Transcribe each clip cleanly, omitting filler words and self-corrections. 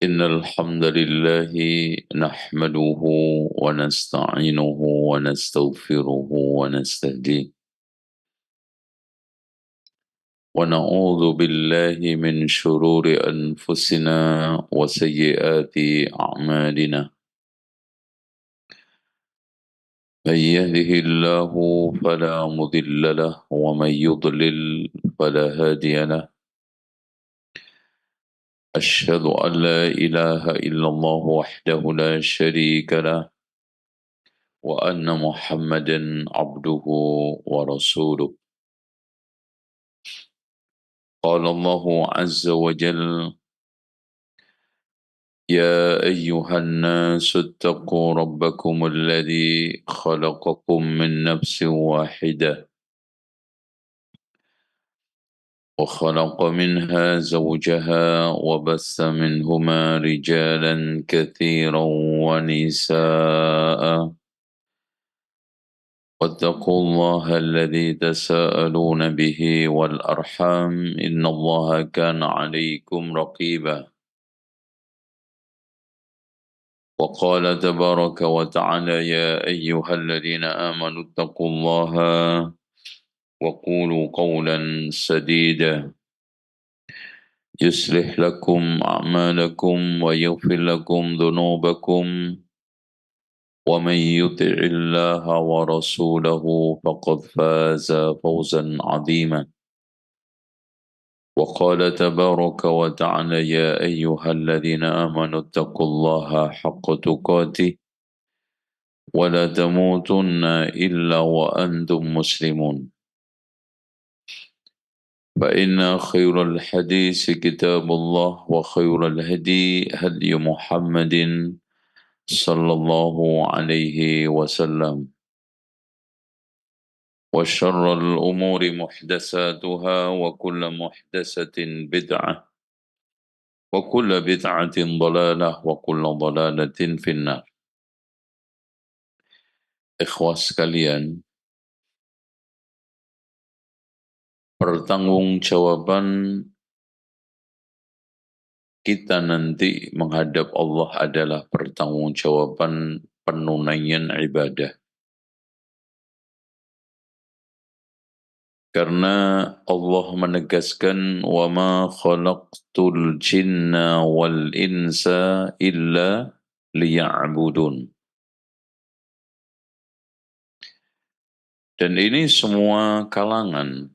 إن الحمد لله نحمده ونستعينه ونستغفره ونستهديه ونعوذ بالله من شرور أنفسنا وسيئات أعمالنا من يهده الله فلا مضل له ومن يضلل فلا هادي له أشهد أن لا إله إلا الله وحده لا شريك له وأن محمدا عبده ورسوله قال الله عز وجل يا أيها الناس اتقوا ربكم الذي خلقكم من نفس واحدة وخلق منها زوجها وبث منهما رجالا كثيرا ونساء واتقوا الله الذي تساءلون به والأرحام إن الله كان عليكم رقيبا وقال تبارك وتعالى يا أيها الذين آمنوا اتقوا الله وقولوا قولا سديدا يصلح لكم أعمالكم ويغفر لكم ذنوبكم ومن يطع الله ورسوله فقد فاز فوزا عظيما وقال تبارك وتعالى يا أيها الذين آمنوا اتقوا الله حق تقاته ولا تموتن إلا وأنتم مسلمون فإن خير الحديث كتاب الله وخير الهدي هدي محمد صلى الله عليه وسلم وشر الأمور محدثاتها وكل محدثة بدعة وكل بدعة ضلالة وكل ضلالة في النار. Ikhwah sekalian, pertanggungjawaban kita nanti menghadap Allah adalah pertanggungjawaban penunaian ibadah. Karena Allah menegaskan wa ma khalaqtul jinna wal insa illa liya'budun. Dan ini semua kalangan,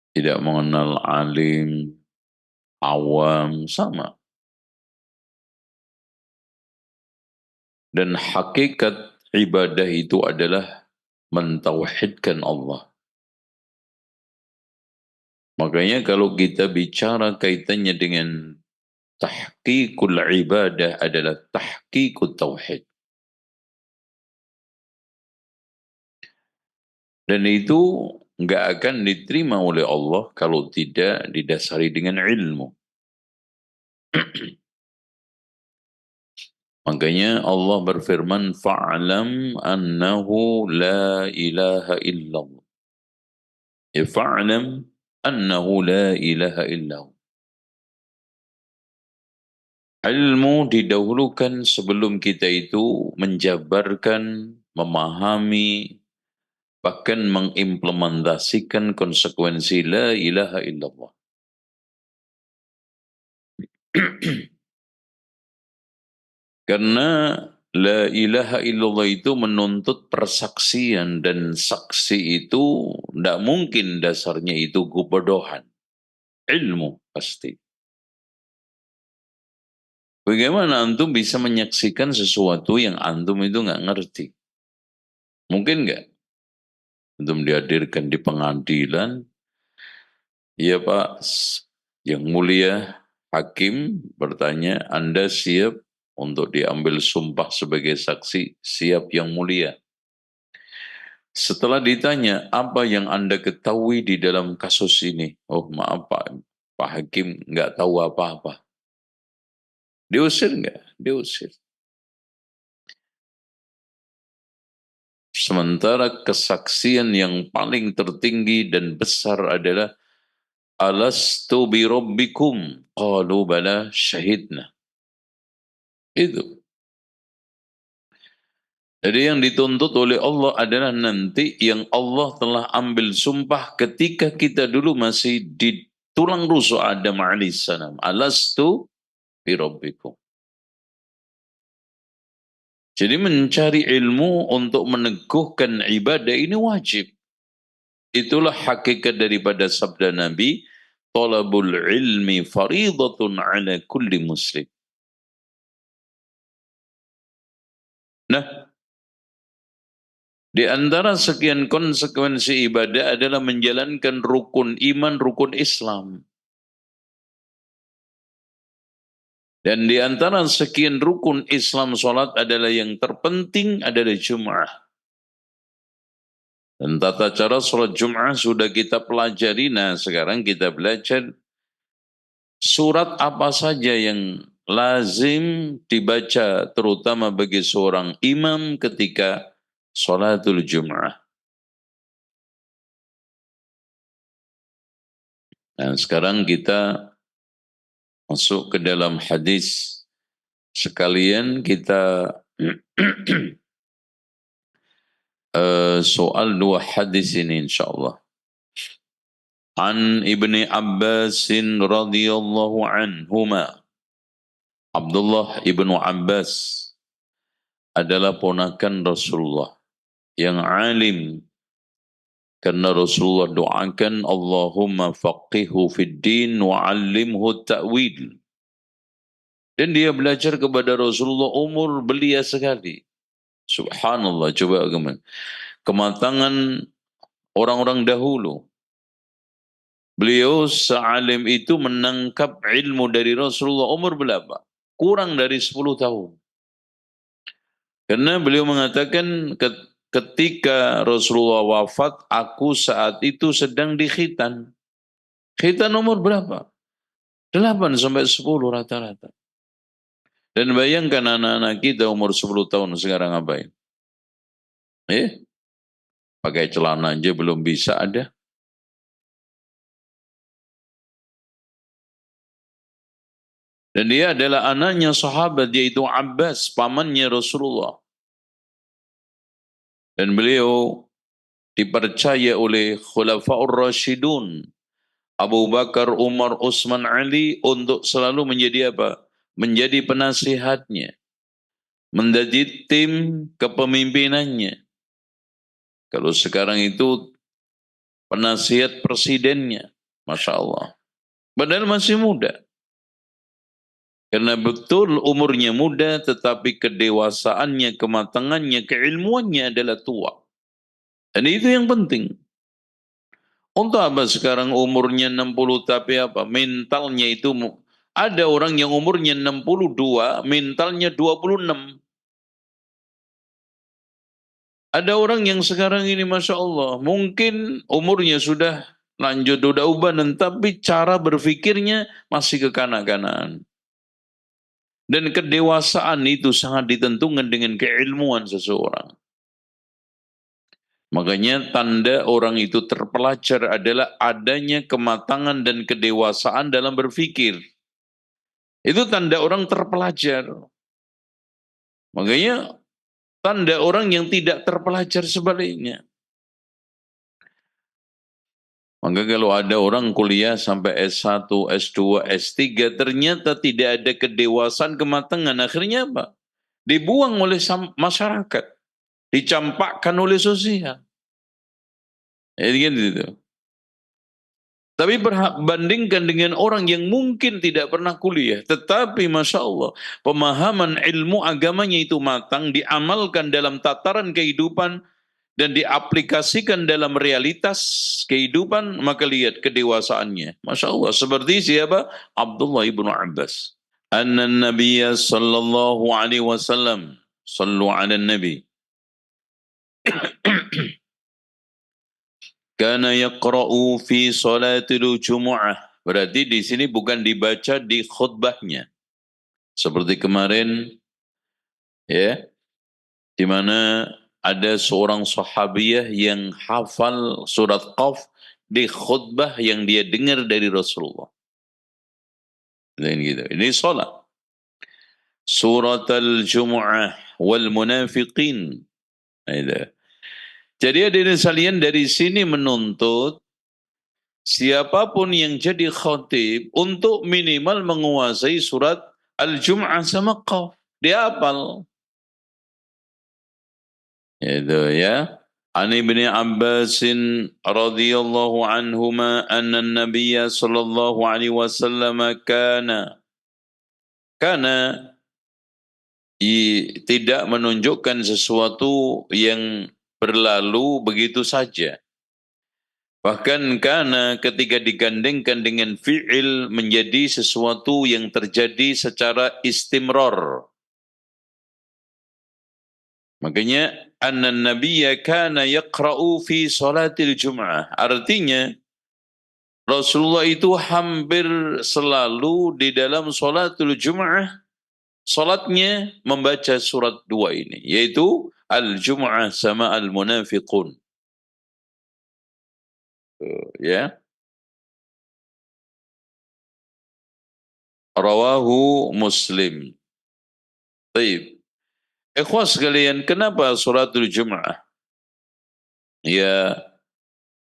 tidak mengenal alim, awam, sama. Dan hakikat ibadah itu adalah mentauhidkan Allah. Makanya kalau kita bicara kaitannya dengan tahqiqul ibadah adalah tahqiqut tauhid. Dan itu nggak akan diterima oleh Allah kalau tidak didasari dengan ilmu. Makanya Allah berfirman, fa'alam annahu la ilaha illallah. Ya fa'alam annahu la ilaha illallah. Ilmu didahulukan sebelum kita itu menjabarkan, memahami, bahkan mengimplementasikan konsekuensi la ilaha illallah. Karena la ilaha illallah itu menuntut persaksian, dan saksi itu tidak mungkin dasarnya itu kebodohan. Ilmu pasti. Bagaimana antum bisa menyaksikan sesuatu yang antum itu nggak ngerti? Mungkin nggak? Antum dihadirkan di pengadilan, ya Pak, yang mulia hakim bertanya, Anda siap untuk diambil sumpah sebagai saksi? Siap yang mulia. Setelah ditanya, apa yang Anda ketahui di dalam kasus ini? Oh maaf Pak Hakim nggak tahu apa-apa. Diusir nggak? Diusir. Sementara kesaksian yang paling tertinggi dan besar adalah alastu bi rabbikum? qalu bala syahidna. Itu. Jadi yang dituntut oleh Allah adalah nanti yang Allah telah ambil sumpah ketika kita dulu masih di tulang rusuk Adam alaihissalam. Alastu bi rabbikum. Jadi mencari ilmu untuk meneguhkan ibadah ini wajib. Itulah hakikat daripada sabda Nabi, talabul ilmi faridatun ala kulli muslim. Nah, di antara sekian konsekuensi ibadah adalah menjalankan rukun iman, rukun Islam. Dan di antara sekian rukun Islam solat adalah yang terpenting adalah Jum'ah. Dan tata cara solat Jum'ah sudah kita pelajari. Nah sekarang kita belajar surat apa saja yang lazim dibaca terutama bagi seorang imam ketika solatul Jum'ah. Nah sekarang kita masuk ke dalam hadis. Sekalian kita soal dua hadis ini insyaallah. An Ibni Abbas radhiyallahu anhuma. Abdullah ibnu Abbas adalah ponakan Rasulullah yang alim. Karena Rasulullah doakan Allahumma faqihu fid din wa 'allimhu ta'wil. Dan dia belajar kepada Rasulullah umur belia sekali. Subhanallah, coba kematangan orang-orang dahulu. Beliau sealim itu menangkap ilmu dari Rasulullah umur berapa? Kurang dari 10 tahun. Karena beliau mengatakan ketika Rasulullah wafat, aku saat itu sedang di khitan. Khitan umur berapa? 8 sampai 10 rata-rata. Dan bayangkan anak-anak kita umur 10 tahun sekarang ngapain? Pakai celana aja belum bisa ada. Dan dia adalah anaknya sahabat, yaitu Abbas, pamannya Rasulullah. Dan beliau dipercaya oleh Khulafaur Rasyidun, Abu Bakar, Umar, Utsman, Ali untuk selalu menjadi apa? Menjadi penasihatnya. Menjadi tim kepemimpinannya. Kalau sekarang itu penasihat presidennya. Masya Allah. Padahal masih muda. Karena betul umurnya muda tetapi kedewasaannya, kematangannya, keilmuannya adalah tua. Dan itu yang penting. Untuk apa sekarang umurnya 60 tapi apa? Mentalnya itu ada orang yang umurnya 62, mentalnya 26. Ada orang yang sekarang ini Masya Allah, mungkin umurnya sudah lanjut udah ubanan, tapi cara berpikirnya masih kekanak-kanakan. Dan kedewasaan itu sangat ditentukan dengan keilmuan seseorang. Makanya tanda orang itu terpelajar adalah adanya kematangan dan kedewasaan dalam berpikir. Itu tanda orang terpelajar. Makanya tanda orang yang tidak terpelajar sebaliknya. Maka kalau ada orang kuliah sampai S1, S2, S3, ternyata tidak ada kedewasaan, kematangan, akhirnya apa? Dibuang oleh masyarakat, dicampakkan oleh sosial. Gitu. Tapi bandingkan dengan orang yang mungkin tidak pernah kuliah, tetapi Masya Allah, pemahaman ilmu agamanya itu matang, diamalkan dalam tataran kehidupan, dan diaplikasikan dalam realitas kehidupan, maka lihat kedewasaannya. Masya Allah, seperti siapa? Abdullah ibnu Abbas. Anna Nabiya sallallahu alaihi wasallam, sallu ala Nabi. Kana yaqra'u fi salatil jumu'ah. Berarti di sini bukan dibaca di khutbahnya. Seperti kemarin, ya, di mana ada seorang sahabiyah yang hafal surat Qaf di khutbah yang dia dengar dari Rasulullah. Gitu. Ini salat. Surat Al-Jumu'ah wal Munafiqin. Jadi hadirin sekalian, dari sini menuntut siapapun yang jadi khatib untuk minimal menguasai surat Al-Jum'ah sama Qaf. Dia hafal. Itu ya. An Ibni Abbasin radhiyallahu anhuma anna an-nabiyya sallallahu alaihi wasallam kana tidak menunjukkan sesuatu yang berlalu begitu saja. Bahkan karena ketika digandengkan dengan fi'il menjadi sesuatu yang terjadi secara istimrar. Makanya anna nabiyya kana yaqra'u fi salatil jum'ah. Artinya Rasulullah itu hampir selalu di dalam salatul jum'ah salatnya membaca surat dua ini, yaitu Al-Jum'ah sama Al-Munafiqun. Ya. Rawahu Muslim. Baik. Ikhwas sekalian, kenapa suratul Jum'ah? Ya,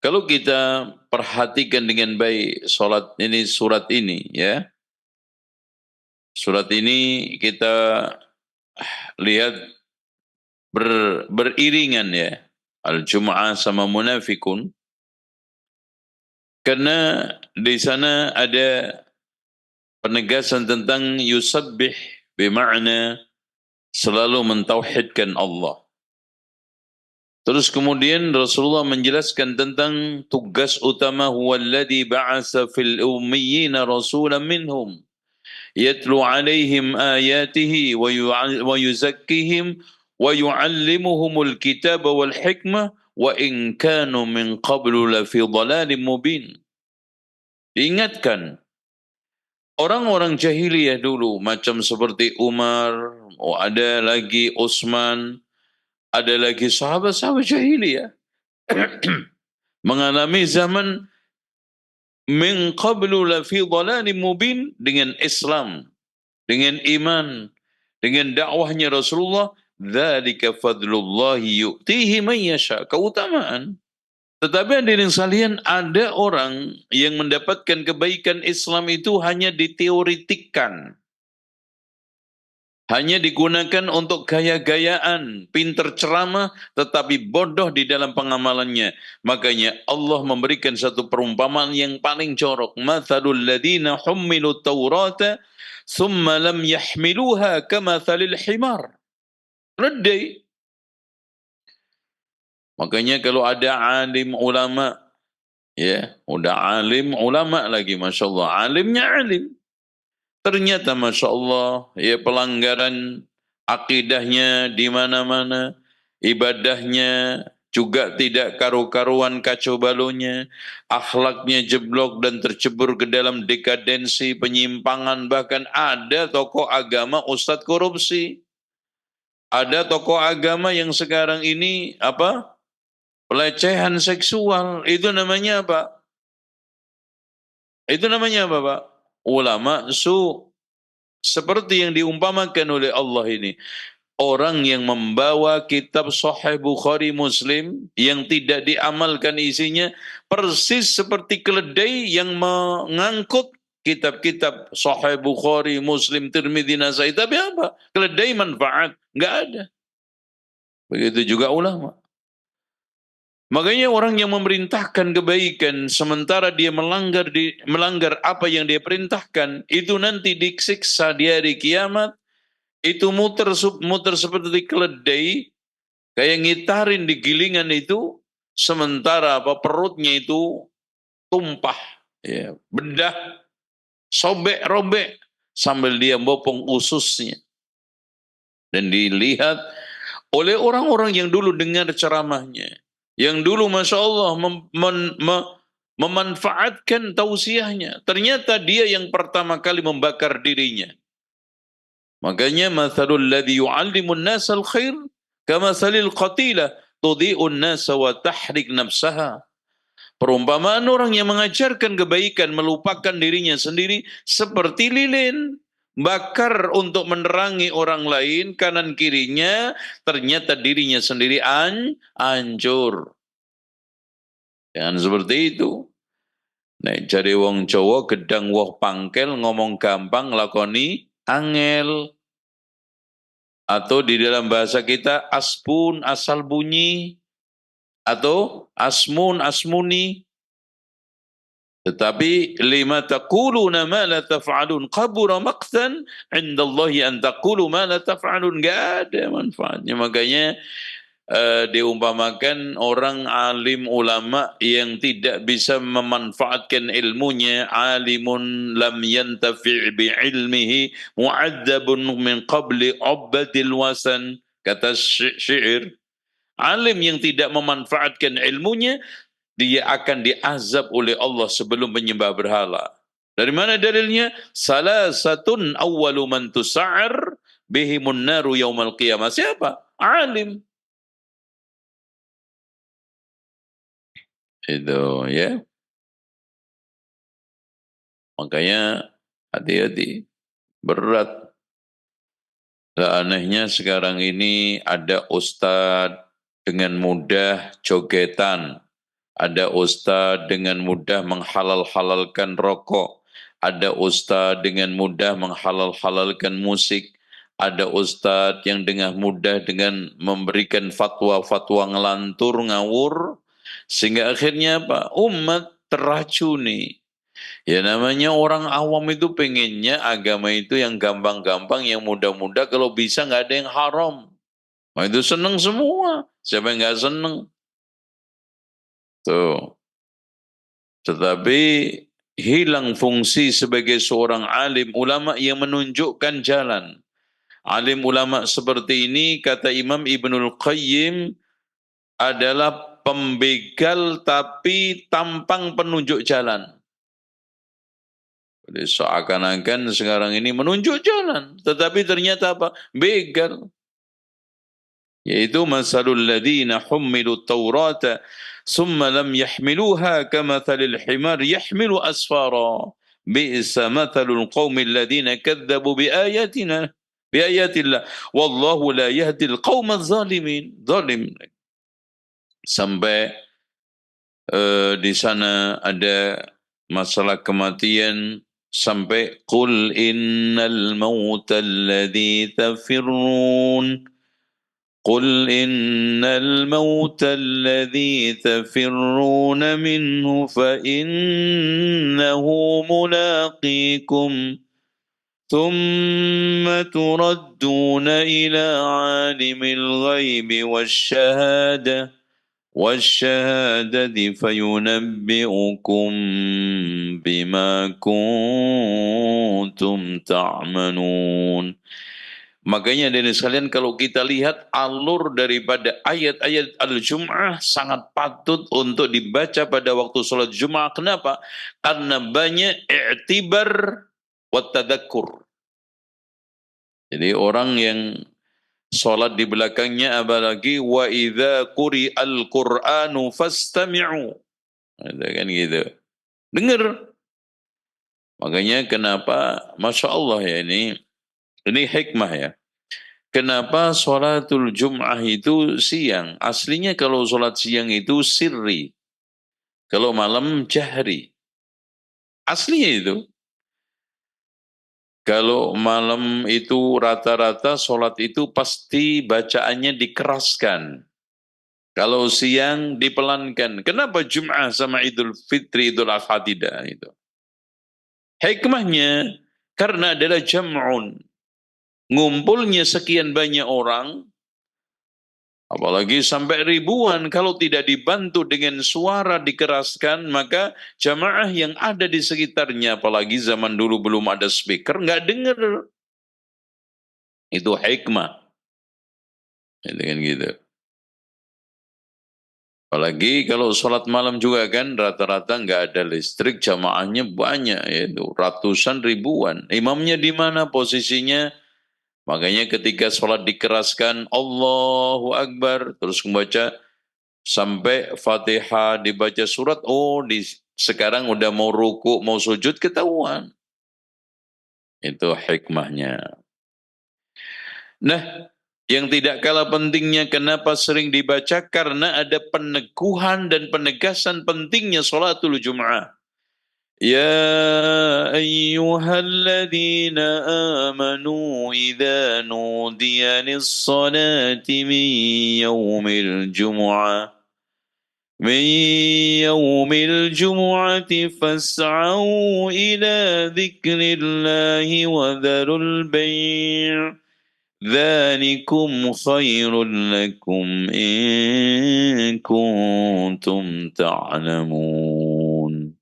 kalau kita perhatikan dengan baik surat ini ya. Surat ini kita lihat beriringan ya. Al-Jum'ah sama Munafikun. Karena di sana ada penegasan tentang yusabbih bermakna selalu mentauhidkan Allah. Terus kemudian Rasulullah menjelaskan tentang tugas utama huwallazi ba'atsa fil ummiyina rasulan minhum yatlu alaihim ayatihi wa yuzakkihim wa yuallimuhumul kitaba wal hikmah wa in kanu min qablu lafi dhalalin mubin. Diingatkan orang-orang jahiliyah dulu macam seperti Umar, ada lagi Utsman, ada lagi sahabat-sahabat jahiliyah mengalami zaman min qablu la fi dhalalim mubin dengan Islam, dengan iman, dengan dakwahnya Rasulullah. Dzalika fadlullahi yu'tihi man yasha. Keutamaan. Tetapi hadirin sekalian, ada orang yang mendapatkan kebaikan Islam itu hanya diteoritikkan. Hanya digunakan untuk gaya-gayaan, pinter ceramah, tetapi bodoh di dalam pengamalannya. Makanya Allah memberikan satu perumpamaan yang paling jorok. Mathalul ladhina hummilu tawrata, thumma lam yahmiluha kamathalil himar. Redai. Makanya kalau ada alim ulama, ya, udah alim ulama lagi, Masya Allah. Alimnya alim. Ternyata Masya Allah, ya pelanggaran akidahnya di mana-mana, ibadahnya juga tidak karu-karuan kacau balunya, akhlaknya jeblok dan tercebur ke dalam dekadensi, penyimpangan, bahkan ada tokoh agama ustadz korupsi. Ada tokoh agama yang sekarang ini pelecehan seksual. Itu namanya apa? Itu namanya apa, Pak? Ulama su. Seperti yang diumpamakan oleh Allah ini. Orang yang membawa kitab Sahih Bukhari Muslim yang tidak diamalkan isinya persis seperti keledai yang mengangkut kitab-kitab Sahih Bukhari, Muslim, Tirmidzi, Nasai. Tapi apa? Keledai manfaat. Enggak ada. Begitu juga ulama. Makanya orang yang memerintahkan kebaikan sementara dia melanggar apa yang dia perintahkan, itu nanti disiksa di hari kiamat. Itu muter seperti keledai, kayak ngitarin di gilingan itu, sementara perutnya itu tumpah, ya, bedah, sobek-robek sambil dia bopong ususnya. Dan dilihat oleh orang-orang yang dulu dengar ceramahnya, yang dulu Masya Allah memanfaatkan tausiahnya. Ternyata dia yang pertama kali membakar dirinya. Makanya mathalul ladzi yu'allimun nasal khair kamathalil qatilah tudhi'un nasa wa tahrik nafsaha. Perumpamaan orang yang mengajarkan kebaikan melupakan dirinya sendiri seperti lilin. Bakar untuk menerangi orang lain, kanan kirinya, ternyata dirinya sendiri hancur. Jangan seperti itu. Nek cari wong Jawa gedang woh pangkel ngomong gampang lakoni angel. Atau di dalam bahasa kita asbun asal bunyi atau asmun asmuni. Tetapi lima taquluna ma la taf'alun qabura maqtan 'inda Allahi an taqulu ma la taf'alun. Enggak ada manfaatnya. Makanya diumpamakan orang alim ulama yang tidak bisa memanfaatkan ilmunya, alimun lam yantafi' bi ilmihi mu'adzabun min qabli ubadil wasan, kata syair. Alim yang tidak memanfaatkan ilmunya, dia akan diazab oleh Allah sebelum menyembah berhala. Dari mana dalilnya? Salasatun awwalu man tusa'ar bihimun naru yaumal qiyamah. Siapa? Alim. Itu ya. Makanya hati-hati. Berat. Lah anehnya sekarang ini ada ustadz dengan mudah jogetan. Ada ustadz dengan mudah menghalal-halalkan rokok. Ada ustadz dengan mudah menghalal-halalkan musik. Ada ustadz yang dengan mudah dengan memberikan fatwa-fatwa ngelantur, ngawur. Sehingga akhirnya apa? Umat teracuni. Ya namanya orang awam itu pengennya agama itu yang gampang-gampang, yang mudah-mudah. Kalau bisa nggak ada yang haram. Nah, itu seneng semua. Siapa yang nggak seneng? Tuh. Tetapi hilang fungsi sebagai seorang alim ulama yang menunjukkan jalan. Alim ulama seperti ini, kata Imam Ibnul Qayyim, adalah pembegal tapi tampang penunjuk jalan. Jadi seakan-akan sekarang ini menunjuk jalan, tetapi ternyata apa? Begal. Yaitu masalul ladzina hummilu taurata summa lam yahmiluha kamathalil himar yahmilu asfara bi'sa mathalul qaumil ladzina kadzabu biayatillah wallahu la yahdil qaumaz zalimin. Zalim. Sampai di sana ada masalah kematian, sampai qul innal mauta alladzi tafirrun قل إن الموت الذي تفرون منه فإنه ملاقيكم ثم تردون إلى عالم الغيب والشهادة فينبئكم بما كنتم تعملون. Makanya dari sekalian, kalau kita lihat alur daripada ayat-ayat Al-Jum'ah sangat patut untuk dibaca pada waktu sholat Jum'ah. Kenapa? Karena banyak i'tibar wa tadakkur. Jadi orang yang sholat di belakangnya, apalagi wa idza quri'al Qur'anu fastami'u. Kan gitu. Dengar. Makanya kenapa, Masya Allah ya, ini hikmah ya. Kenapa sholatul Jum'ah itu siang? Aslinya kalau sholat siang itu sirri. Kalau malam jahri. Aslinya itu. Kalau malam itu rata-rata sholat itu pasti bacaannya dikeraskan. Kalau siang dipelankan. Kenapa Jum'ah sama Idul Fitri, Idul Adha tidak? Itu. Hikmahnya karena adalah jam'un. Ngumpulnya sekian banyak orang, apalagi sampai ribuan, kalau tidak dibantu dengan suara dikeraskan, maka jamaah yang ada di sekitarnya, apalagi zaman dulu belum ada speaker, nggak dengar. Itu hikmah. Dengan gitu. Apalagi kalau sholat malam juga kan, rata-rata nggak ada listrik, jamaahnya banyak, yaitu ratusan ribuan. Imamnya di mana posisinya? Makanya ketika sholat dikeraskan, Allahu Akbar, terus membaca Sampai Fatihah dibaca surat, sekarang udah mau ruku, mau sujud ketahuan. Itu hikmahnya. Nah, yang tidak kalah pentingnya kenapa sering dibaca? Karena ada peneguhan dan penegasan pentingnya sholatul Jum'ah. Ya ayyuhalladzina amanu idza nudiya lis-salati min yaumil jum'ah fas'au ila dzikrillahi wa dzarul bai' ذلكم خير لكم إن كنتم تعلمون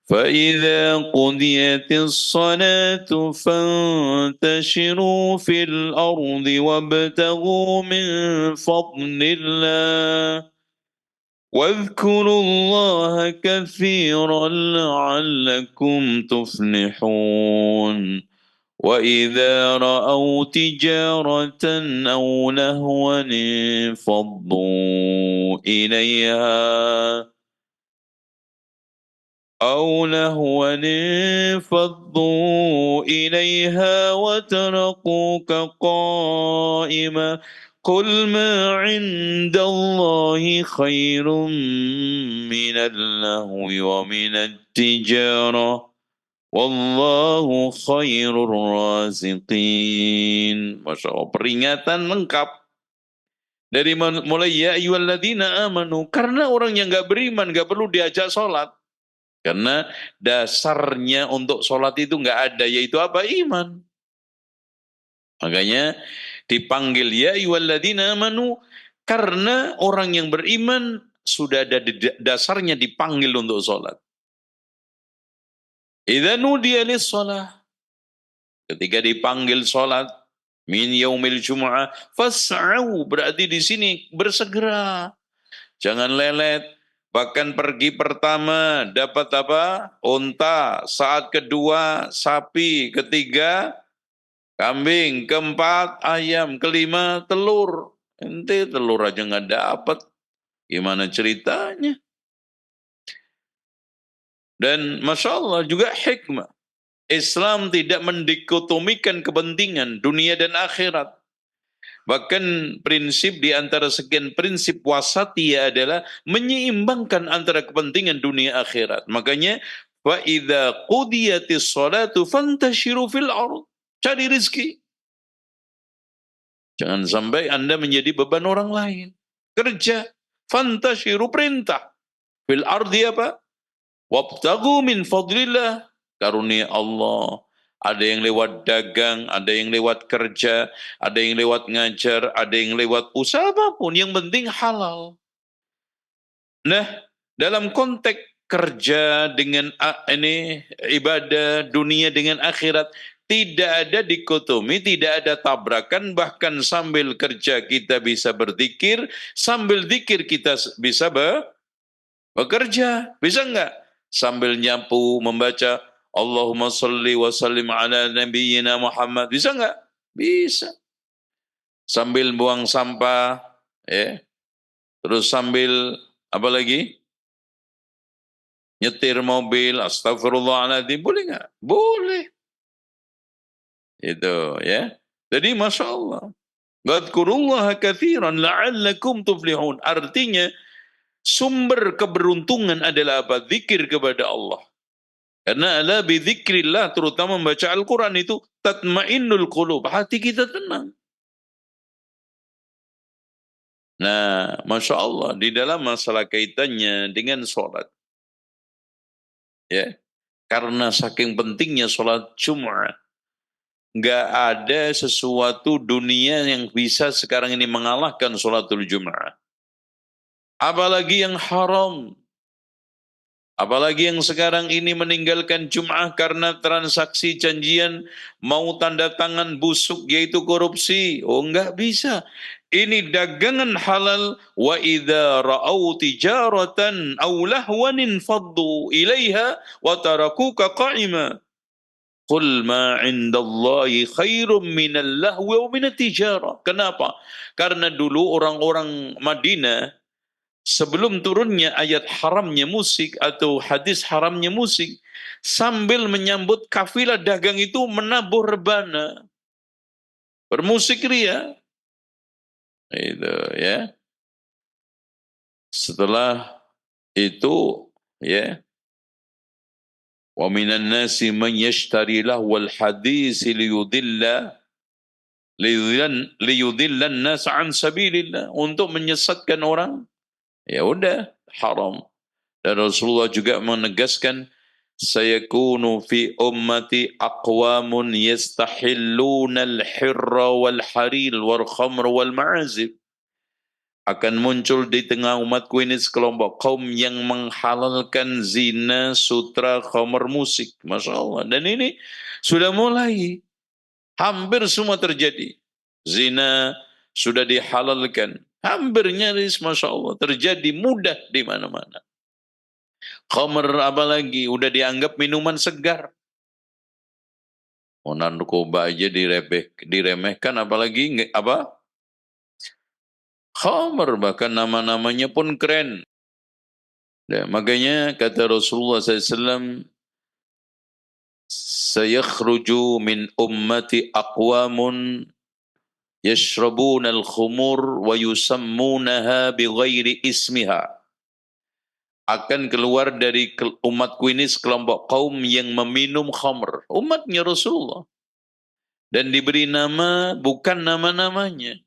فإذا قضيت الصلاة فانتشروا في الأرض وابتغوا من فضل الله واذكروا الله كثيرا لعلكم تفلحون وإذا رأوا تجارة أو لهوا انفضوا إليها وتركوك قائما قل ما عند الله خير من اللهو ومن التجارة Wallahu khairur raziqin. Masya Allah, peringatan lengkap. Dari mulai ya ayyuhalladzina amanu. Karena orang yang gak beriman gak perlu diajak sholat. Karena dasarnya untuk sholat itu gak ada. Yaitu apa? Iman. Makanya dipanggil ya ayyuhalladzina amanu. Karena orang yang beriman sudah ada dasarnya dipanggil untuk sholat. Idza nudiya lis-shalah, ketika dipanggil salat min yaumil jumu'ah fas'au, berarti di sini bersegera. Jangan lelet. Bahkan pergi pertama dapat apa? Unta, saat kedua sapi, ketiga kambing, keempat ayam, kelima telur. Ente telur aja nggak dapat. Gimana ceritanya? Dan Masya Allah juga hikmah. Islam tidak mendikotomikan kepentingan dunia dan akhirat. Bahkan prinsip di antara sekian prinsip wasatiyah adalah menyeimbangkan antara kepentingan dunia akhirat. Makanya wa idza qudiyatis shalatu fantashiru fil ardh. Cari rezeki. Jangan sampai Anda menjadi beban orang lain. Kerja, fantashiru, perintah. Fil ardi apa? Wabtagu min fadlillah, karunia Allah. Ada yang lewat dagang, ada yang lewat kerja, ada yang lewat ngajar, ada yang lewat usaha apapun. Yang penting halal. Nah, dalam konteks kerja dengan ibadah dunia dengan akhirat, tidak ada dikotomi, tidak ada tabrakan. Bahkan sambil kerja kita bisa berzikir, sambil zikir kita bisa bekerja. Bisa enggak? Sambil nyapu, membaca Allahumma salli wa sallim ala nabiyyina Muhammad. Bisa enggak? Bisa. Sambil buang sampah, ya. Terus sambil apa lagi? Nyetir mobil, astagfirullahaladzim. Boleh enggak? Boleh. Itu, ya. Jadi Masya Allah. Wadkurullaha kathiran la'allakum tuflihun. Artinya, sumber keberuntungan adalah apa? Zikir kepada Allah. Karena ala bidzikrillah, terutama membaca Al-Quran itu tatmainnul qulub, hati kita tenang. Nah, Masya Allah, di dalam masalah kaitannya dengan sholat. Ya, karena saking pentingnya sholat Jum'ah, nggak ada sesuatu dunia yang bisa sekarang ini mengalahkan sholatul Jum'ah. Apalagi yang haram. Apalagi yang sekarang ini meninggalkan Jum'ah karena transaksi janjian mau tanda tangan busuk yaitu korupsi. Oh enggak bisa. Ini dagangan halal. Wa idza ra'au tijaratan aw lahwan faddu ilaiha wa tarakuka qa'ima. Qul ma 'indallahi khairum minal lahwi wa minat tijarah. Kenapa? Karena dulu orang-orang Madinah sebelum turunnya ayat haramnya musik atau hadis haramnya musik, sambil menyambut kafilah dagang itu menabuh rebana, bermusik ria. Itu ya. Setelah itu ya, wa minan nasi man yashtari lahwal hadis liyudillan nas an sabilillah, untuk menyesatkan orang. Ya udah, haram. Dan Rasulullah juga menegaskan, sayakunu fi ummati aqwamun yastahilluna al-hirra wal haril wal khamr wal ma'azib. Akan muncul di tengah umatku ini sekelompok kaum yang menghalalkan zina, sutra, khamr, musik. Masya Allah. Dan ini sudah mulai. Hampir semua terjadi. Zina sudah dihalalkan. Hampir nyaris, Masya Allah, terjadi mudah di mana-mana. Khamr apalagi, udah dianggap minuman segar. Oh, narkoba aja diremehkan, apalagi apa? Khamr, bahkan nama-namanya pun keren. Ya, makanya kata Rasulullah SAW, sayakhruju min ummati aqwamun yashrabuna al-khumur wa yusammunaha bighairi ismiha. Akan keluar dari umatku ini sekelompok kaum yang meminum khamr. Umatnya Rasulullah. Dan diberi nama bukan nama-namanya.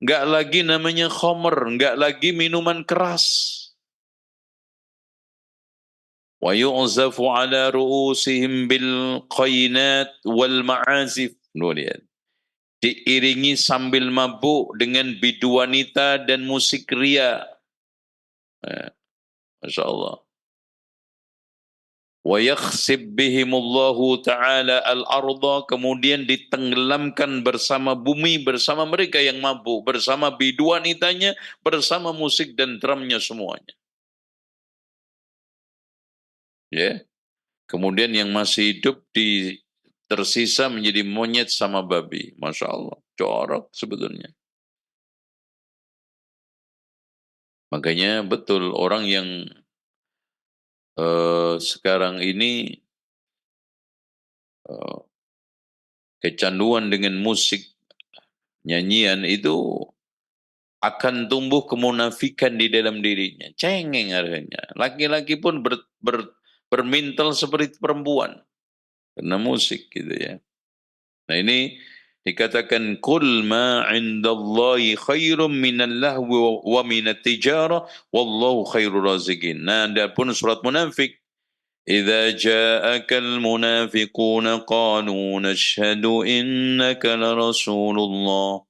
Enggak lagi namanya khamr, enggak lagi minuman keras. Wa yu'zafu ala ru'usihim bil qainat wal ma'azif. Lihat. Diiringi sambil mabuk dengan bidu wanita dan musik ria. Masya Allah. Wa yakhsib bihimullahu ta'ala al-arda, kemudian ditenggelamkan bersama bumi, bersama mereka yang mabuk, bersama bidu wanitanya, bersama musik dan drumnya semuanya. Ya. Kemudian yang masih hidup tersisa menjadi monyet sama babi. Masya Allah. Corok sebetulnya. Makanya betul orang yang sekarang ini kecanduan dengan musik, nyanyian itu akan tumbuh kemunafikan di dalam dirinya. Cengeng harganya. Laki-laki pun bermintal seperti perempuan. Karena musik gitu ya. Nah ini dikatakan, kul ma indallahi khairum minal lahwi wa minat tijara wallahu khairur raziqin. Nah, adapun surat munafik, idza ja'akal munafiquna qalu nashhadu innaka la rasulullah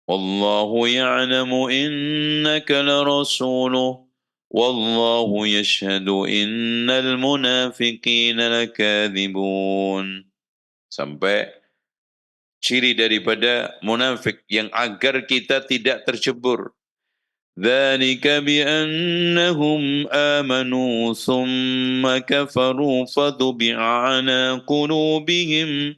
wallahu ya'lamu innaka la rasuluh wallahu yashhadu innal munafiqina lakadzibun. Sampai ciri daripada munafik yang agar kita tidak tercebur. Dzalika bi'annahum amanu thumma kafaru fatubi'a ala qulubihim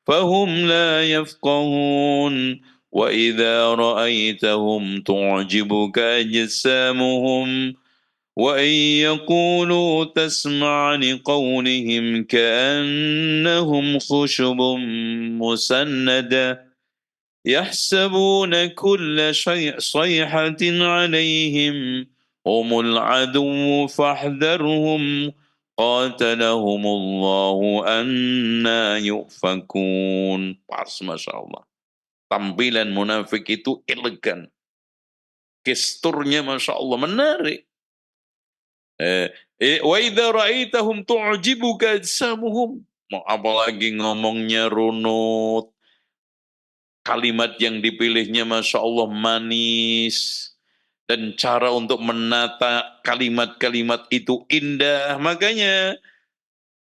fahum la yafqahun wa idza ra'aitahum tu'jibuka ajsamuhum وَإِنْ يَقُولُوا تَسْمَعْ لِقَوْلِهِمْ كَأَنَّهُمْ خُشُبٌ مُّسَنَّدَةٌ يَحْسَبُونَ كُلَّ صَيْحَةٍ عَلَيْهِمْ هُمُ الْعَدُوُّ فَاحْذَرْهُمْ قَاتَلَهُمُ اللَّهُ أَنَّى يُؤْفَكُونَ. Pas, Masya Allah. Tampilan munafik itu elegan. Gesturnya Masya Allah menarik. Wa idza ra'aitahum tu'jibuka ajsamuhum. Apalagi ngomongnya runut, kalimat yang dipilihnya Masya Allah manis, dan cara untuk menata kalimat-kalimat itu indah. Makanya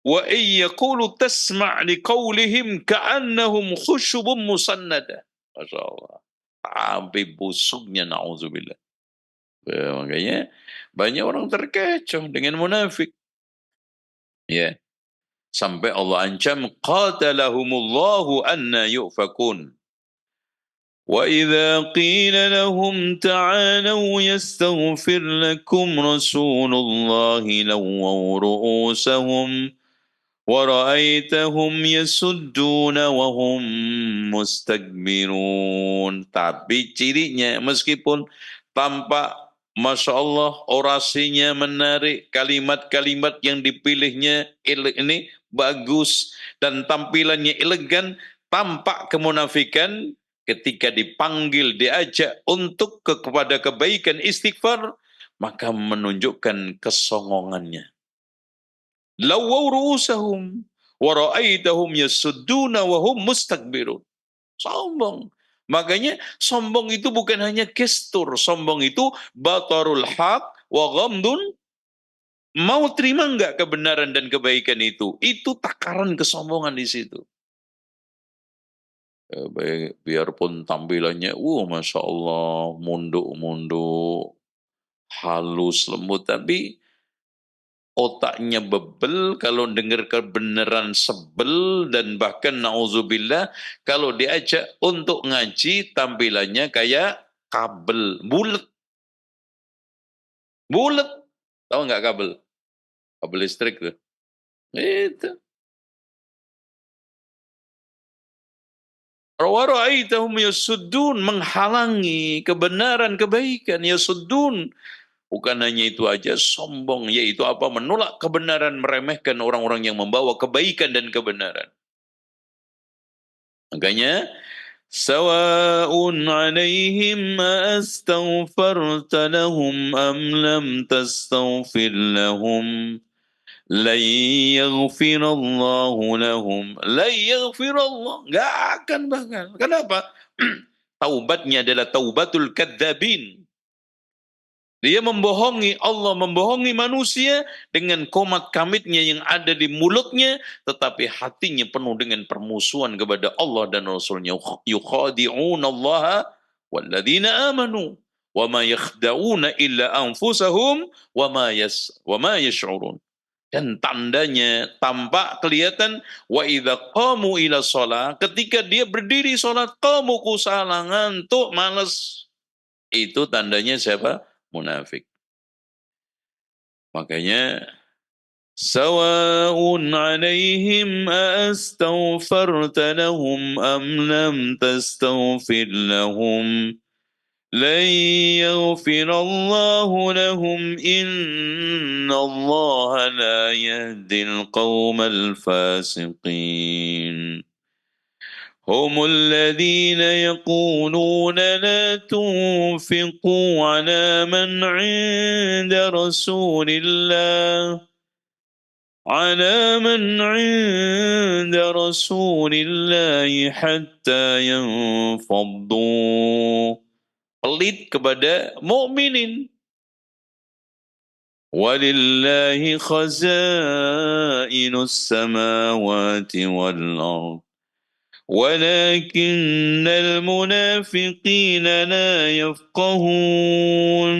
wa yaqulu tasma' liqaulihim ka'annahum khusyubun musannada. Masya Allah. Tapi busuknya, na'udzubillah. Makanya banyak orang terkecoh dengan munafik. Ya. Sampai Allah ancam, qatalahumullahu anna yu'fakun. وإذا قيل لهم تعالوا يستغفر لكم رسول الله لووا رؤوسهم ورأيتهم يسدون وهم mustakbirun. Tapi cirinya meskipun tampak Masya Allah orasinya menarik, kalimat-kalimat yang dipilihnya ini bagus dan tampilannya elegan, tampak kemunafikan ketika dipanggil diajak untuk kepada kebaikan istighfar maka menunjukkan kesongongannya. Lawaw ru'usahum wa ra'aitahum yasudduna wa hum mustakbirun. Sombong. Makanya sombong itu bukan hanya gestur, sombong itu batarul haq wa ghamdun, mau terima enggak kebenaran dan kebaikan itu. Itu takaran kesombongan di situ. Biarpun tampilannya, Masya Allah, munduk-munduk, halus, lembut, tapi otaknya bebel, kalau dengar kebenaran sebel, dan bahkan na'udzubillah, kalau diajak untuk ngaji, tampilannya kayak kabel, bulat. Bulat. Tahu nggak kabel? Kabel listrik tuh. Itu. Rawara'aitahum yasuddun, menghalangi kebenaran, kebaikan, yasuddun. Bukan hanya itu aja, sombong, yaitu apa? Menolak kebenaran, meremehkan orang-orang yang membawa kebaikan dan kebenaran. Makanya, sawa'un 'alaihim astaghfarta lahum am lam tastaghfir lahum lan yaghfirallahu lahum. Lan yaghfirallah, enggak akan bakal. Kenapa? Taubatnya adalah taubatul kadzabin. Dia membohongi Allah, membohongi manusia dengan komat kamitnya yang ada di mulutnya, tetapi hatinya penuh dengan permusuhan kepada Allah dan Rasulnya. Yukhadi'una Allah walladzina amanu wa ma yakhda'una illa anfusahum wa ma yash'urun. Dan tandanya tampak kelihatan, wa idza qamu ila shalah, ketika dia berdiri salat, qamu kusala, ngantuk, malas. Itu tandanya siapa? Munafik. Makanya sawa'un 'alaihim astaghfarta lahum am lam tastaghfir lahum lan yaghfirallahu lahum innallaha la yahdil qaumal fasiqin. هم الذين يقولون لا تنفقوا على من عند رسول الله حتى ينفضوا. Pelit kepada mukminin. Walillahi khazainus samawati wal ardh ولكن المنافقين لا يفقهون.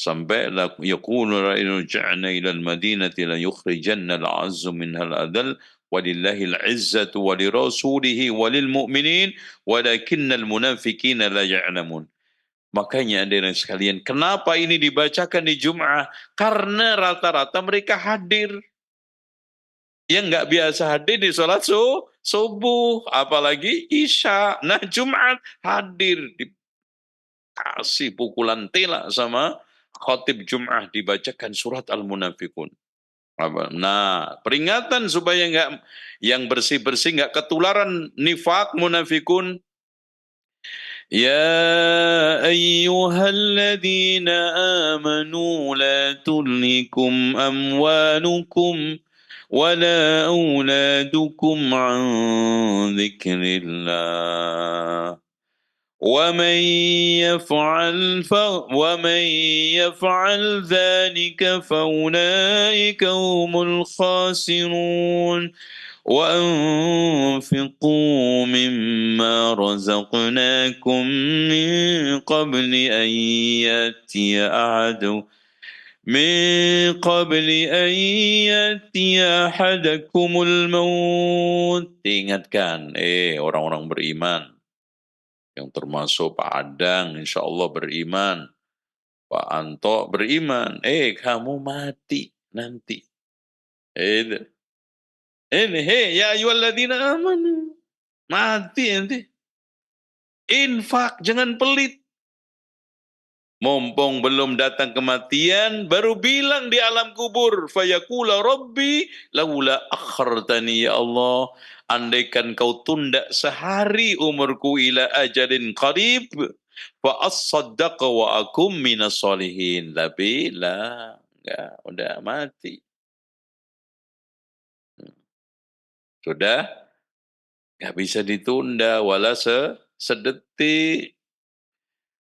Sampai yaqulu ra'inu ja'na ila al-madinati la yukhrijanna al-'azzu minha al-adall walillahi al-'izzatu wa lirasulihi wa lil mu'minin walakinna al-munafiqina la ya'lamun. Makanya hadirin sekalian, kenapa ini dibacakan di Jum'ah? Karena rata-rata mereka hadir. Yang nggak biasa hadir di sholat subuh, apalagi Isya. Nah, Jumat hadir, dikasih pukulan telak sama khotib Jum'ah, dibacakan surat Al-Munafikun. Nah, peringatan supaya nggak, yang bersih-bersih nggak ketularan nifak munafikun. Ya ayyuhalladzina amanu la tulhikum amwalukum ولا أولادكم عن ذكر الله ومن يفعل ذلك فأولئك هم الخاسرون وأنفقوا مما رزقناكم من قبل أن يأتي ahadakumul maut. Ingatkan, orang-orang beriman, yang termasuk Pak Adang, insya Allah beriman. Pak Anto beriman. Kamu mati nanti. Itu. Ini, hei, ya ayyuhalladzina amanu. Mati nanti. Infak, jangan pelit. Mumpung belum datang kematian, baru bilang di alam kubur, fayaqula rabbi laula akhartani ya Allah, andaikan kau tunda sehari umurku ila ajalin qarib, fa as-saddaqa wa akum minas solihin. Tapi lah, enggak, udah mati. Sudah, enggak bisa ditunda wala sedetik.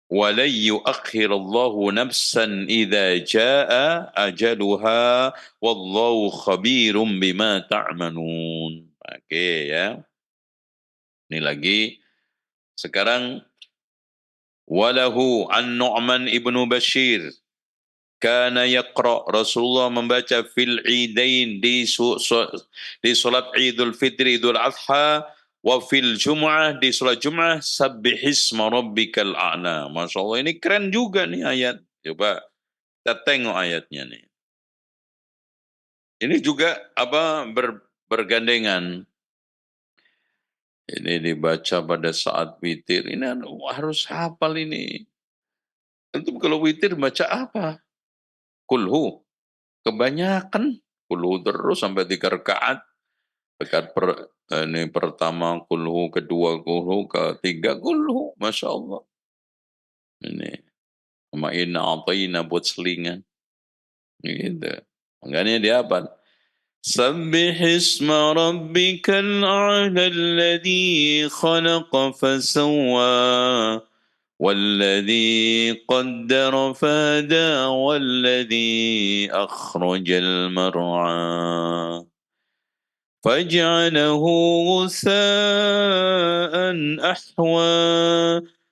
وَلَنْ يُؤَخِّرَ اللَّهُ نَفْسًا إِذَا جَاءَ أَجَلُهَا وَاللَّهُ خَبِيرٌ بِمَا تَعْمَلُونَ. Oke ya. Ini lagi. Sekarang walahu an Nu'man ibnu Bashir kana yaqra, Rasulullah membaca fil idain di salat Idul Fitri, Idul Adha, wa fil Jum'ah, di salat Jum'ah, sabbihisma rabbikal a'la. Masya Allah, ini keren juga nih ayat. Coba kita tengok ayatnya nih. Ini juga bergandengan. Ini dibaca pada saat witir. Ini harus hafal ini. Tentu kalau witir baca apa? Kulhu. Kebanyakan kulhu terus sampai 3 rakaat. Ini pertama kulhu, kedua kulhu, ketiga kulhu. Masya Allah. Ini. Sama inna atayna buat selingan. Gitu. Makanya dia apa? سبح اسم ربك الأعلى الذي خلق فسوى والذي قدر فهدى والذي أخرج المرعى فاجعله غثاء أحوى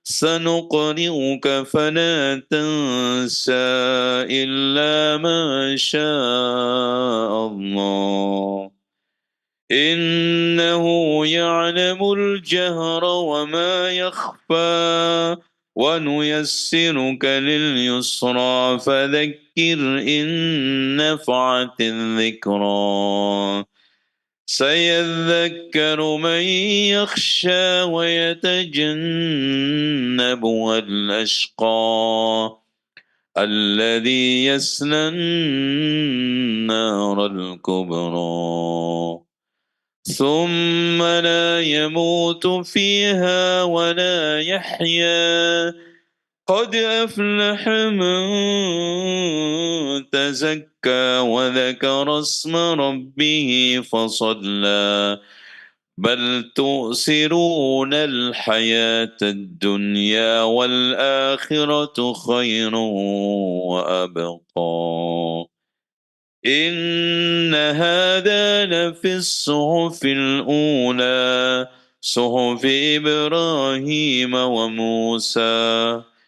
سنقرئك فلا تنسى إلا ما شاء الله إنه يعلم الجهر وما يخفى ونيسرك لليسرى فذكر إن نفعت الذكرى سيذكر من يخشى ويتجنبها الأشقى الذي يصلى النار الكبرى ثم لا يموت فيها ولا يحيا قد أفلح من تزكى وذكر اسم ربه فصلى بل تؤثرون الحياة الدنيا والآخرة خير وأبقى إن هذا لفي الصحف الأولى صحف إبراهيم وموسى.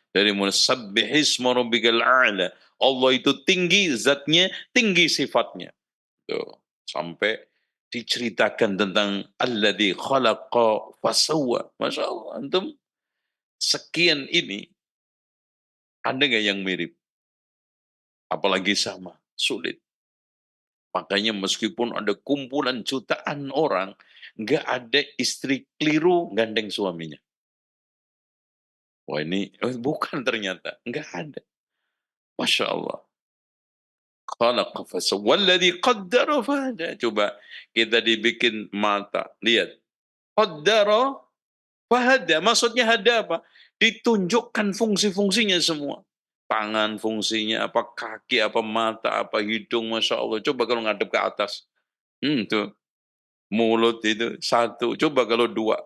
Dari mulai sabbihisma rabbikal a'la. Allah itu tinggi zatnya, tinggi sifatnya. Tuh, sampai diceritakan tentang alladzi khalaqa fasawwa. Masya Allah, antum sekian ini ada nggak yang mirip? Apalagi sama, sulit. Makanya meskipun ada kumpulan jutaan orang, nggak ada istri keliru gandeng suaminya. Wah ini bukan ternyata, nggak ada. Masya Allah. Khalaqa fasawwa walladzi qaddara fahada. Coba kita dibikin mata, lihat. Qaddara fahada, maksudnya hada apa? Ditunjukkan fungsi-fungsinya semua. Tangan fungsinya apa, kaki apa, mata apa, hidung, Masya Allah. Coba kalau ngadep ke atas. Tuh. Mulut itu satu. Coba kalau dua.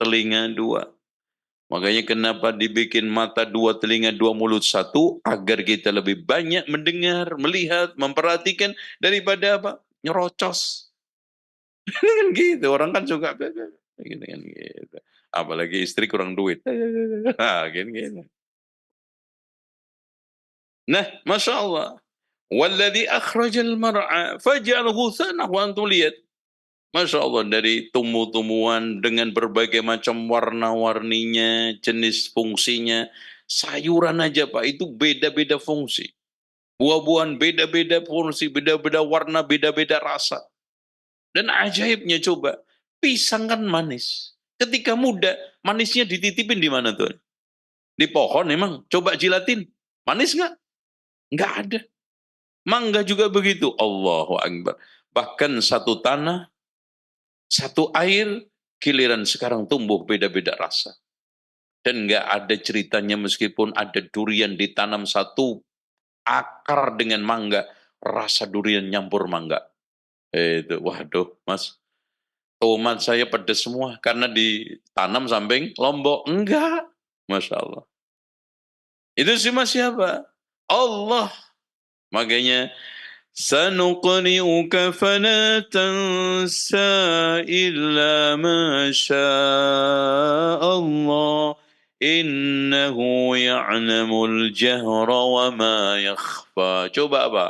Telinga dua. Makanya kenapa dibikin mata dua, telinga dua, mulut satu, agar kita lebih banyak mendengar, melihat, memperhatikan daripada apa? Nyerocos. Kan gitu, orang kan suka gitu kan gitu. Apalagi istri kurang duit. Gitu. Nah, Masya Allah. Walladhi akhrajal mar'a faj'al ghusana, wa antum lihat. Masya Allah, dari tumbuh-tumbuhan dengan berbagai macam warna-warninya, jenis fungsinya. Sayuran aja Pak, itu beda-beda fungsi. Buah-buahan beda-beda fungsi, beda-beda warna, beda-beda rasa. Dan ajaibnya coba, pisang kan manis. Ketika muda, manisnya dititipin di mana tuh? Di pohon emang. Coba jilatin, manis nggak? Nggak ada. Mangga juga begitu. Allahu Akbar. Bahkan satu tanah, satu air, giliran sekarang tumbuh beda-beda rasa. Dan nggak ada ceritanya meskipun ada durian ditanam satu akar dengan mangga, rasa durian nyampur mangga. Itu, waduh, Mas. Tomat saya pedas semua karena ditanam samping Lombok. Enggak. Masya Allah. Itu sih Mas siapa? Allah. Makanya سنقرئك فلا تنسى إلا ما شاء الله إنه يعلم الجهر وما يخفى. Coba apa?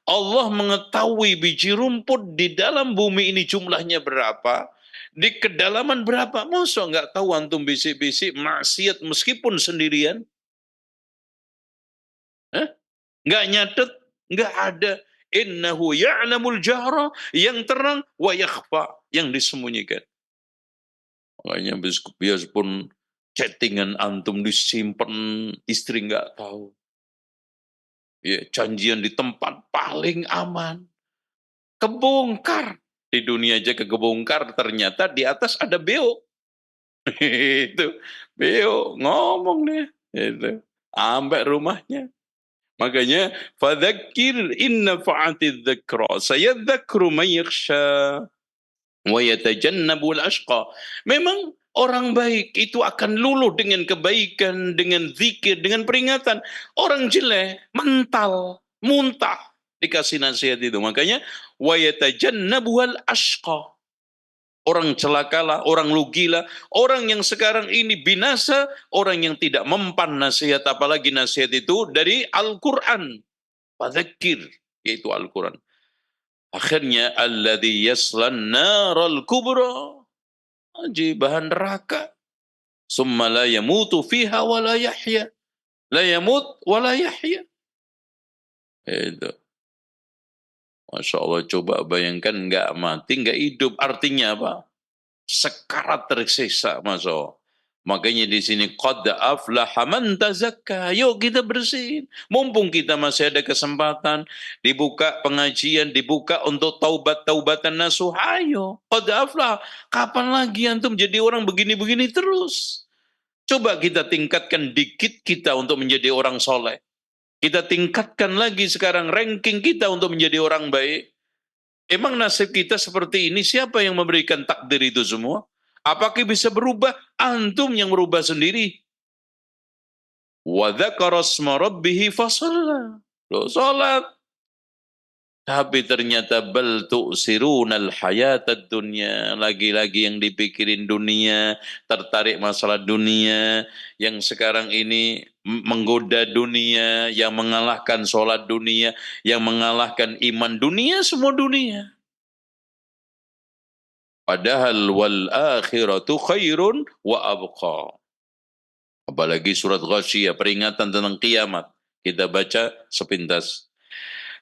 Allah mengetahui biji rumput di dalam bumi ini jumlahnya berapa, di kedalaman berapa. Masa nggak tahu antum bisik-bisik maksiat meskipun sendirian? Eh? Nggak nyatet, nggak ada. Innahu ya'lamul jahra, yang terang, wa yakhfa, yang disembunyikan. Makanya biarpun chattingan antum disimpan, istri nggak tahu. Ya, janjian di tempat paling aman. Kebongkar. Di dunia aja kebongkar, ternyata di atas ada beo. Itu, beo, ngomong deh. Itu. Sampai rumahnya. Makanya fadzakir inna fa'atidz dzikra sayadzakru man yakhsha wa yatajannabul ashqa. Memang orang baik itu akan luluh dengan kebaikan, dengan zikir, dengan peringatan. Orang jelek mental, muntah dikasih nasihat itu. Makanya wa yatajannabul ashqa. Orang celakalah, orang lugilah, orang yang sekarang ini binasa, orang yang tidak mempan nasihat, apalagi nasihat itu dari Al-Quran. Fadzakir, yaitu Al-Quran. Akhirnya, alladhi yaslan naral kubra. Bahan neraka. Summa la yamutu fiha wa la yahya. La yamut wa la yahya. Itu. Masya Allah, coba bayangkan nggak mati, nggak hidup. Artinya apa? Sekarat tersiksa, Masya Allah. Makanya di sini qad aflaha man tazakka. Yuk kita bersihin. Mumpung kita masih ada kesempatan, dibuka pengajian, dibuka untuk taubat-taubatan nasuh. Ayo, qad aflaha. Kapan lagi antum jadi orang begini-begini terus? Coba kita tingkatkan dikit kita untuk menjadi orang soleh. Kita tingkatkan lagi sekarang ranking kita untuk menjadi orang baik. Emang nasib kita seperti ini, siapa yang memberikan takdir itu semua? Apakah bisa berubah? Antum yang merubah sendiri. Wa dzakara asma rabbih fasalla. Loh, salat. Tapi ternyata bal tu'sirunal hayatad dunya. Lagi-lagi yang dipikirin dunia, tertarik masalah dunia, yang sekarang ini menggoda dunia, yang mengalahkan sholat dunia, yang mengalahkan iman dunia, semua dunia. Padahal wal akhiratu khairun wa abqa. Apalagi surat Ghasyiyah, peringatan tentang kiamat. Kita baca sepintas.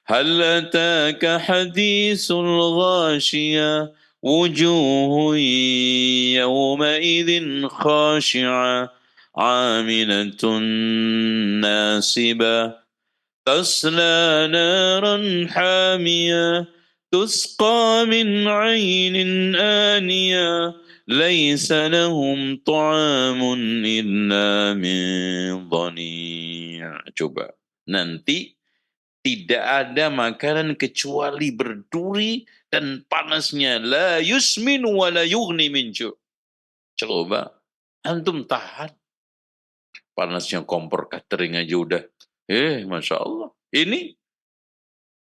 Hal ataka hadithul ghashiyah wujuhun yawma idhin khashi'ah aminatun nasibah tasla naran hamiyah تسقى من عين آنية ليس لهم طعام إلا من ضنيع. Coba, nanti tidak ada makanan kecuali berduri dan panasnya. La yusmin wa la yughni min ju'. Coba, antum tahan. Panasnya kompor catering aja udah. Masya Allah. Ini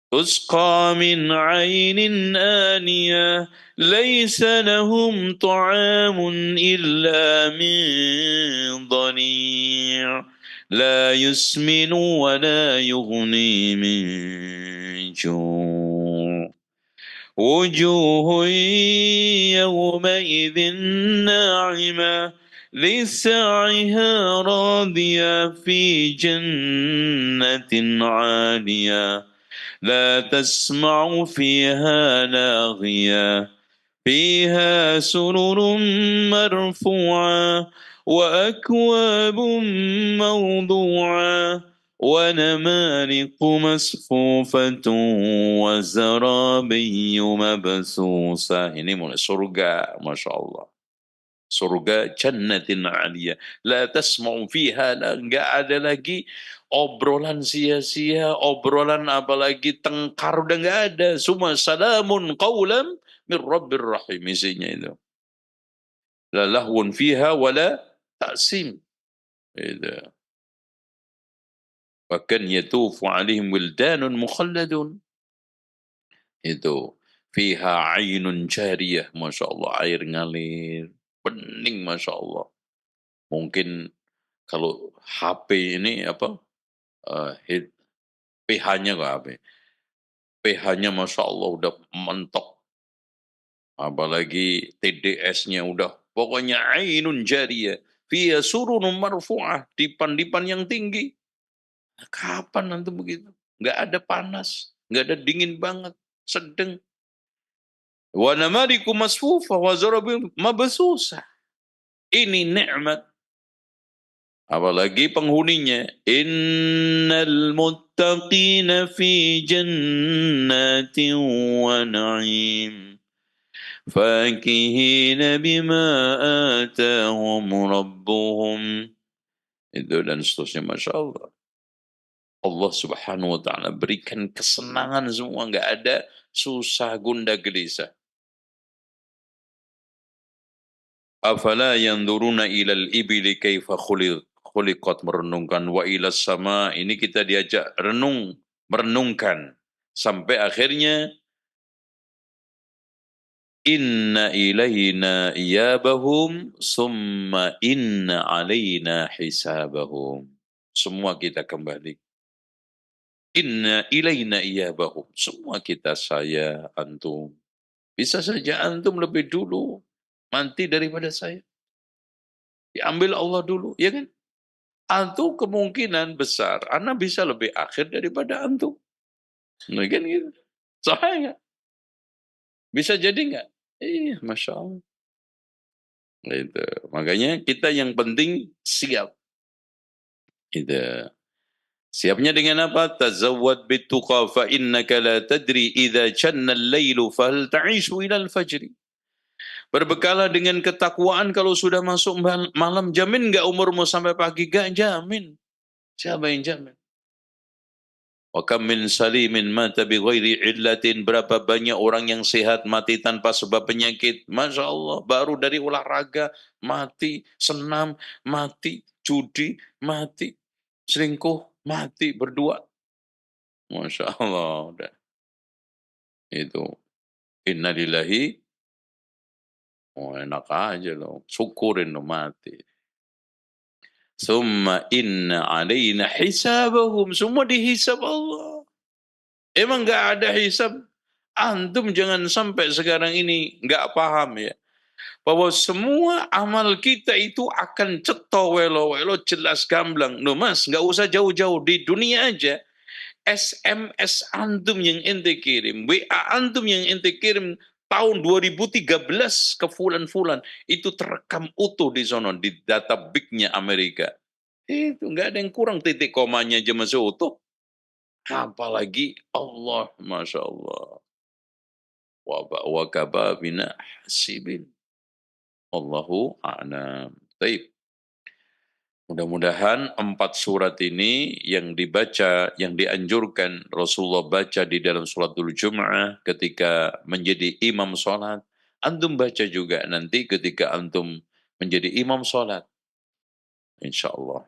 تسقى من عين آنية ليس لهم طعام إلا من ضنيع لا يسمن ولا يغني من جوع وجوه يومئذ ناعمة لسعيها راضية في جنة عالية لا تسمع فيها لاغية فيها سرر مرفوعة وأكواب موضوعة ونمارق مصفوفة وزرابي مبثوثة. Ini mulai surga, Masya Allah. Surga jannatin aliyah. La tasma'u fiha, enggak ada lagi obrolan sia-sia, obrolan apalagi tengkar, udah enggak ada. Semua salamun qawlam min rabbir rahim, isinya itu. La lahwun fiha wala ta'sim. Itu. Bahkan yatufu alaihim wildanun mukhalladun. Itu. Fiha ainun jariyah. Masya Allah, air ngalir. Bening, Masya Allah. Mungkin kalau HP ini apa pH-nya kok HP. pH-nya Masya Allah udah mentok. Apalagi TDS-nya udah pokoknya ainun jariyah. Fiya surunun marfu'ah. Dipan-dipan yang tinggi. Nah, kapan nanti begitu? Nggak ada panas. Nggak ada dingin banget. Sedang. Wa namariku masfufa wa zarabi mabasusa. Ini nikmat. Apalagi penghuninya. Innal muttaqina fi jannatin wa na'im. Fakihina bima atahum rabbuhum. Itu dan seterusnya. Masya Allah. Allah subhanahu wa ta'ala berikan kesenangan semua. Nggak ada susah gundah gelisah. Afala yanzuruna ilal ibili kaifa khuliqat, merenungkan, wa ilas sama, ini kita diajak renung, merenungkan sampai akhirnya inna ilaina iyabahum summa inna alaina hisabahum. Semua kita kembali. Inna ilaina iyabahum. Semua kita, saya, antum. Bisa saja antum lebih dulu mati daripada saya. Diambil Allah dulu, ya kan? Antum kemungkinan besar, ana bisa lebih akhir daripada antum. Nah, kan gitu. Sahih nggak? Bisa jadi nggak? Iya, Masya Allah. Gitu. Makanya kita yang penting siap. Gitu. Siapnya dengan apa? Tazawwad bituqa fa innaka la tadri idza janna al-lailu fahal ta'ishu ila al-fajri. Berbekalah dengan ketakwaan, kalau sudah masuk malam, jamin enggak umurmu sampai pagi? Enggak jamin. Siapa yang jamin? Wa kam min salimin mata bi ghairi illatin, berapa banyak orang yang sehat mati tanpa sebab penyakit. Masya Allah, baru dari olahraga mati, senam mati, judi mati, selingkuh mati, berdua. Masya Allah, udah. Itu. Innalillahi, oh enak aja loh, syukurin lo mati. Summa inna alaina hisabahum, semua dihisab Allah. Emang gak ada hisab? Antum jangan sampai sekarang ini gak paham ya, bahwa semua amal kita itu akan ceto welo-welo, jelas gamblang. No mas, gak usah jauh-jauh, di dunia aja. SMS antum yang ente kirim, WA antum yang ente kirim tahun 2013 ke fulan-fulan, itu terekam utuh di sono, di data big-nya Amerika. Itu nggak ada yang kurang, titik komanya aja masih utuh. Apalagi Allah, Masya Allah. Wa kaba bina hasibin. Allahu a'lam. Baik. Mudah-mudahan 4 surat ini yang dibaca, yang dianjurkan Rasulullah baca di dalam sholatul Jum'ah ketika menjadi imam sholat, antum baca juga nanti ketika antum menjadi imam sholat. InsyaAllah.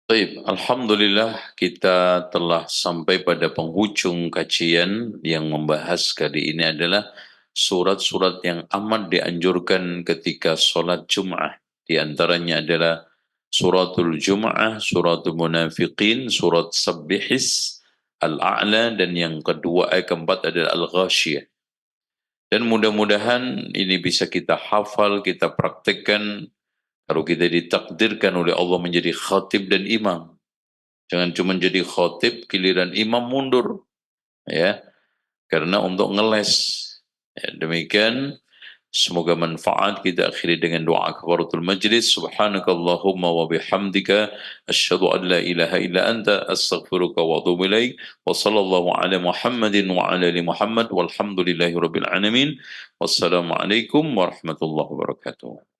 Baik, Alhamdulillah kita telah sampai pada penghujung kajian yang membahas kali ini adalah surat-surat yang amat dianjurkan ketika sholat Jum'ah. Di antaranya adalah suratul Jum'ah, suratul Munafiqin, surat Sabbihis, Al-A'la, dan yang kedua ayat keempat adalah Al-Ghashiyah. Dan mudah-mudahan ini bisa kita hafal, kita praktekkan. Kalau kita ditakdirkan oleh Allah menjadi khatib dan imam. Jangan cuma jadi khatib, giliran imam mundur. Ya, karena untuk ngeles. Ya, demikian, semoga manfaat. Kita akhiri dengan doa kafaratul majlis. Subhanakallahumma wa bihamdika asyhadu an la ilaha illa anta astaghfiruka wa atubu ilaik. Wa sallallahu ala Muhammadin wa ala ali Muhammad walhamdulillahi rabbil alamin. Wassalamualaikum warahmatullahi wabarakatuh.